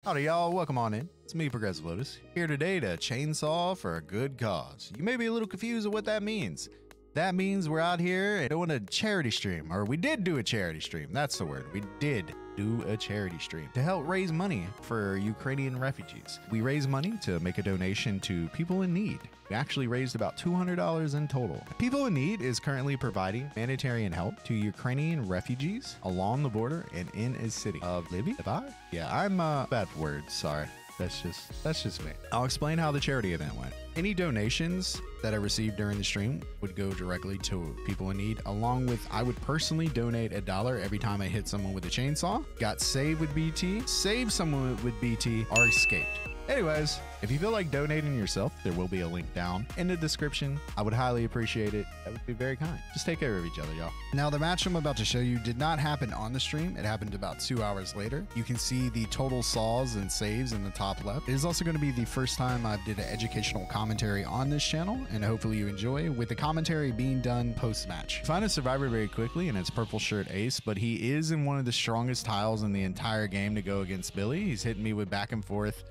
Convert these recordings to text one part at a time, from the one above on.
Howdy y'all, welcome on in. It's me, Progressive Lotus, here today to chainsaw for a good cause. You may be a little confused of what that means. That means we're out here doing a charity stream, or we did do a charity stream, that's the word. We did do a charity stream to help raise money for Ukrainian refugees. We raised money to make a donation to people in need. We actually raised about $200 in total. People in Need is currently providing humanitarian help to Ukrainian refugees along the border and in a city of Lviv. Yeah, I'm bad for words, sorry. That's just me. I'll explain how the charity event went. Any donations that I received during the stream would go directly to people in need, along with I would personally donate $1 every time I hit someone with a chainsaw, got saved with BT, saved someone with BT, or escaped. Anyways, if you feel like donating yourself, there will be a link down in the description. I would highly appreciate it. That would be very kind. Just take care of each other, y'all. Now, the match I'm about to show you did not happen on the stream. It happened about 2 hours later. You can see the total saws and saves in the top left. It is also going to be the first time I've did an educational commentary on this channel, and hopefully you enjoy, with the commentary being done post-match. Find a survivor very quickly, and it's purple shirt Ace, but he is in one of the strongest tiles in the entire game to go against Billy. He's hitting me with back and forth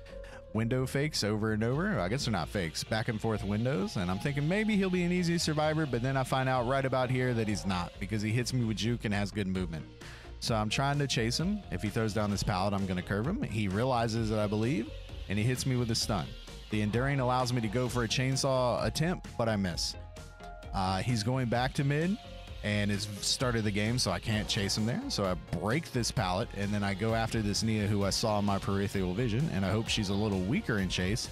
window fakes over and over. I guess they're not fakes, back and forth windows, and I'm thinking maybe he'll be an easy survivor, but then I find out right about here that he's not, because he hits me with juke and has good movement. So I'm trying to chase him. If he throws down this pallet, I'm going to curve him. He realizes it, I believe, and he hits me with a stun. The enduring allows me to go for a chainsaw attempt, but I miss. He's going back to mid and it's started the game, so I can't chase him there. So I break this pallet, and then I go after this Nia who I saw in my peripheral vision, and I hope she's a little weaker in chase.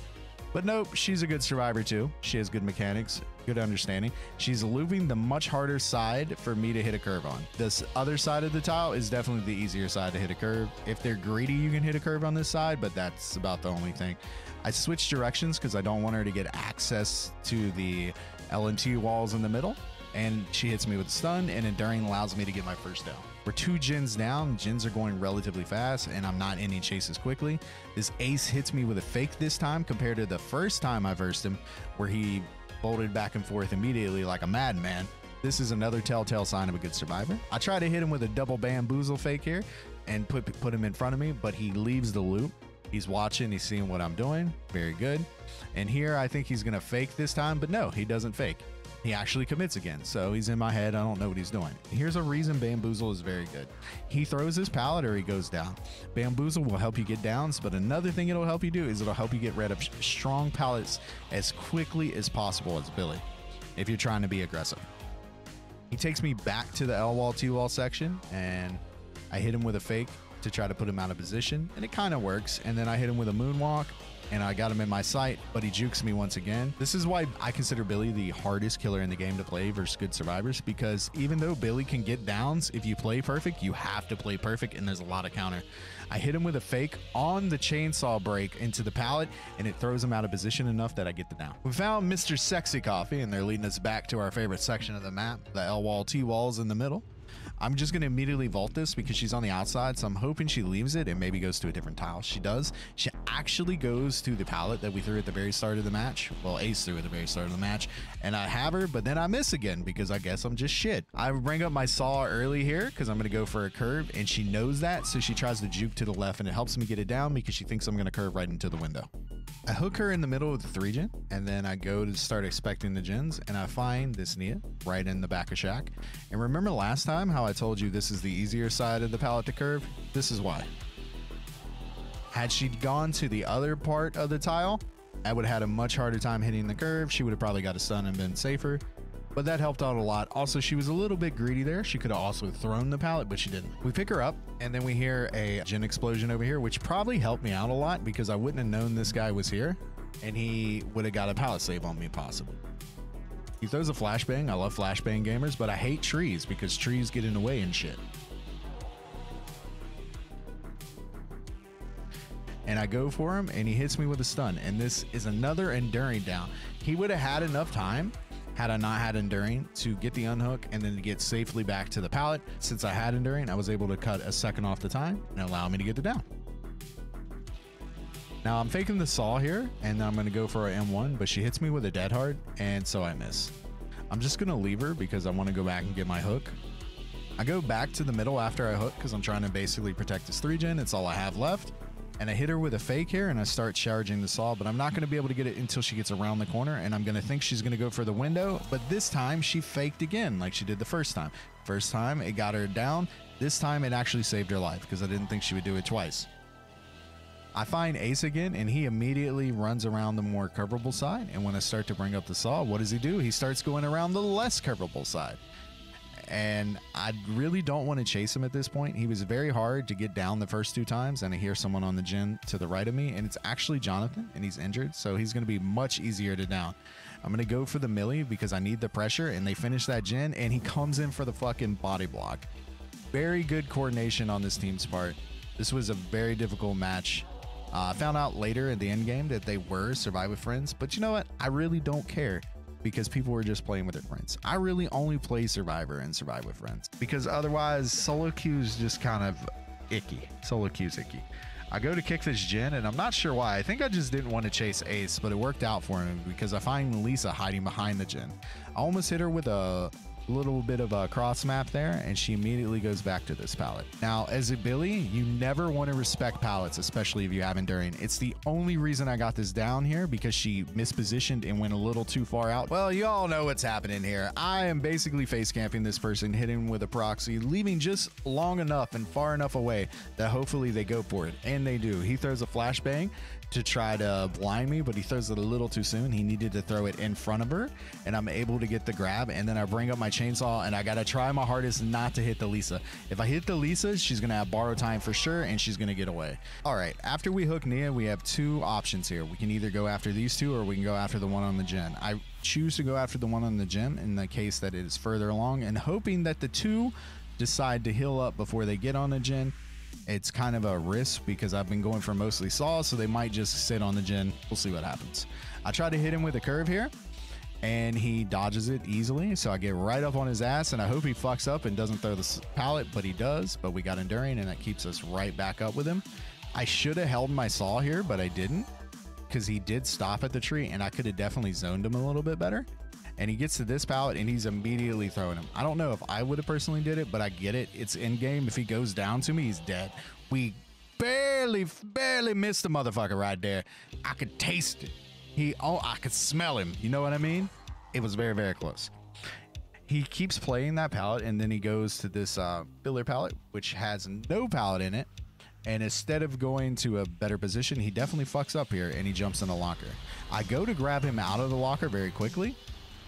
But nope, she's a good survivor too. She has good mechanics, good understanding. She's looping the much harder side for me to hit a curve on. This other side of the tile is definitely the easier side to hit a curve. If they're greedy, you can hit a curve on this side, but that's about the only thing. I switched directions because I don't want her to get access to the LNT walls in the middle. And she hits me with a stun, and enduring allows me to get my first down. We're 2 gens down. Gens are going relatively fast, and I'm not ending chases quickly. This Ace hits me with a fake this time compared to the first time I versed him, where he bolted back and forth immediately like a madman. This is another telltale sign of a good survivor. I try to hit him with a double bamboozle fake here and put him in front of me, but he leaves the loop. He's watching, he's seeing what I'm doing. Very good. And here I think he's gonna fake this time, but no, he doesn't fake. He actually commits again, so he's in my head. I don't know what he's doing. Here's a reason Bamboozle is very good. He throws his pallet or he goes down. Bamboozle will help you get downs, but another thing it'll help you do is it'll help you get rid of strong pallets as quickly as possible as Billy, if you're trying to be aggressive. He takes me back to the L wall, T wall section, and I hit him with a fake to try to put him out of position, and it kind of works. And then I hit him with a moonwalk, and I got him in my sight, but he jukes me once again. This is why I consider Billy the hardest killer in the game to play versus good survivors, because even though Billy can get downs, if you play perfect, you have to play perfect, and there's a lot of counter. I hit him with a fake on the chainsaw break into the pallet, and it throws him out of position enough that I get the down. We found Mr. Sexy Coffee, and they're leading us back to our favorite section of the map, the L wall, T walls in the middle. I'm just going to immediately vault this because she's on the outside, so I'm hoping she leaves it and maybe goes to a different tile. She does. She actually goes to the pallet that we threw at the very start of the match. Well, Ace threw at the very start of the match, and I have her, but then I miss again because I guess I'm just shit. I bring up my saw early here because I'm going to go for a curve, and she knows that, so she tries to juke to the left, and it helps me get it down because she thinks I'm going to curve right into the window. I hook her in the middle of the 3-gen, and then I go to start expecting the gens, and I find this Nia right in the back of Shack. And remember last time how I told you this is the easier side of the pallet to curve? This is why. Had she gone to the other part of the tile, I would have had a much harder time hitting the curve. She would have probably got a stun and been safer, but that helped out a lot. Also, she was a little bit greedy there. She could have also thrown the pallet, but she didn't. We pick her up, and then we hear a gen explosion over here, which probably helped me out a lot because I wouldn't have known this guy was here, and he would have got a pallet save on me possibly. He throws a flashbang. I love flashbang gamers, but I hate trees because trees get in the way and shit. And I go for him, and he hits me with a stun, and this is another enduring down. He would have had enough time had I not had enduring to get the unhook and then to get safely back to the pallet. Since I had enduring, I was able to cut a second off the time and allow me to get the down. Now I'm faking the saw here, and I'm going to go for an M1, but she hits me with a dead hard, and so I miss. I'm just going to leave her because I want to go back and get my hook. I go back to the middle after I hook because I'm trying to basically protect this 3-gen. It's all I have left. And I hit her with a fake here and I start charging the saw, but I'm not going to be able to get it until she gets around the corner, and I'm going to think she's going to go for the window, but this time she faked again like she did the first time. First time it got her down. This time it actually saved her life because I didn't think she would do it twice. I find Ace again, and he immediately runs around the more curvable side, and when I start to bring up the saw, what does he do? He starts going around the less curvable side. And I really don't want to chase him at this point. He was very hard to get down the first 2 times, and I hear someone on the gen to the right of me, and it's actually Jonathan, and he's injured, so he's going to be much easier to down. I'm going to go for the melee because I need the pressure, and they finish that gen, and he comes in for the fucking body block. Very good coordination on this team's part. This was a very difficult match. I found out later in the end game that they were Survive with Friends, but you know what? I really don't care, because people were just playing with their friends. I really only play Survivor and Survive with Friends, because otherwise solo queue's just kind of icky. Solo queue's icky. I go to kick this gen, and I'm not sure why. I think I just didn't want to chase Ace, but it worked out for him because I find Lisa hiding behind the gen. I almost hit her with a little bit of a cross map there, and she immediately goes back to this pallet. Now, as a Billy, you never want to respect pallets, especially if you have enduring. It's the only reason I got this down here, because she mispositioned and went a little too far out. Well, you all know what's happening here. I am basically face camping this person, hitting with a proxy, leaving just long enough and far enough away that hopefully they go for it, and they do. He throws a flashbang to try to blind me, but he throws it a little too soon. He needed to throw it in front of her, and I'm able to get the grab, and then I bring up my chainsaw, and I gotta try my hardest not to hit the Lisa. If I hit the Lisa, she's gonna have borrow time for sure, and she's gonna get away. All right, after we hook Nia, we have 2 options here. We can either go after these 2, or we can go after the one on the gen. I choose to go after the one on the gen in the case that it is further along, and hoping that the 2 decide to heal up before they get on the gen. It's kind of a risk because I've been going for mostly saws, so they might just sit on the gen. We'll see what happens. I try to hit him with a curve here, and he dodges it easily, so I get right up on his ass, and I hope he fucks up and doesn't throw the pallet, but he does. But we got enduring, and that keeps us right back up with him. I should have held my saw here, but I didn't, because he did stop at the tree, and I could have definitely zoned him a little bit better. And he gets to this pallet, and he's immediately throwing him. I don't know if I would have personally did it, but I get it. It's in game. If he goes down to me, he's dead. We barely missed the motherfucker right there. I could taste it. I could smell him. You know what I mean? It was very, very close. He keeps playing that pallet, and then he goes to this filler pallet, which has no pallet in it. And instead of going to a better position, he definitely fucks up here, and he jumps in the locker. I go to grab him out of the locker very quickly,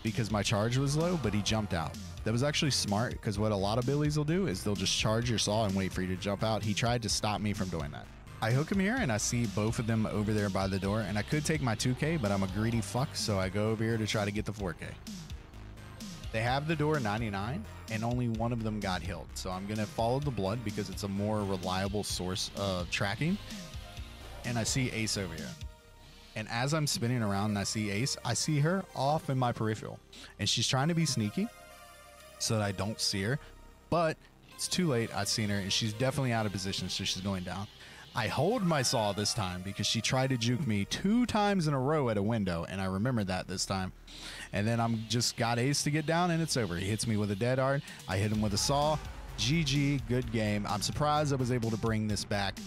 because my charge was low, but he jumped out. That was actually smart, because what a lot of Billies will do is they'll just charge your saw and wait for you to jump out. He tried to stop me from doing that. I hook him here, and I see both of them over there by the door, and I could take my 2K, but I'm a greedy fuck, so I go over here to try to get the 4K. They have the door 99, and only one of them got healed, so I'm gonna follow the blood because it's a more reliable source of tracking. And I see Ace over here. And as I'm spinning around and I see Ace, I see her off in my peripheral, and she's trying to be sneaky so that I don't see her, but it's too late. I've seen her, and she's definitely out of position, so she's going down. I hold my saw this time because she tried to juke me 2 times in a row at a window, and I remembered that this time. And then I'm just got Ace to get down, and it's over. He hits me with a dead hard. I hit him with a saw. GG, good game. I'm surprised I was able to bring this back.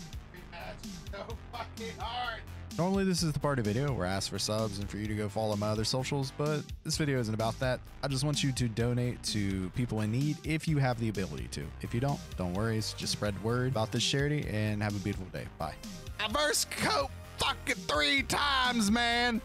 So fucking hard. Normally this is the part of the video where I ask for subs and for you to go follow my other socials, but this video isn't about that. I just want you to donate to people in need if you have the ability to. If you don't worry. It's just spread word about this charity, and have a beautiful day. Bye. I burst coat fucking 3 times, man.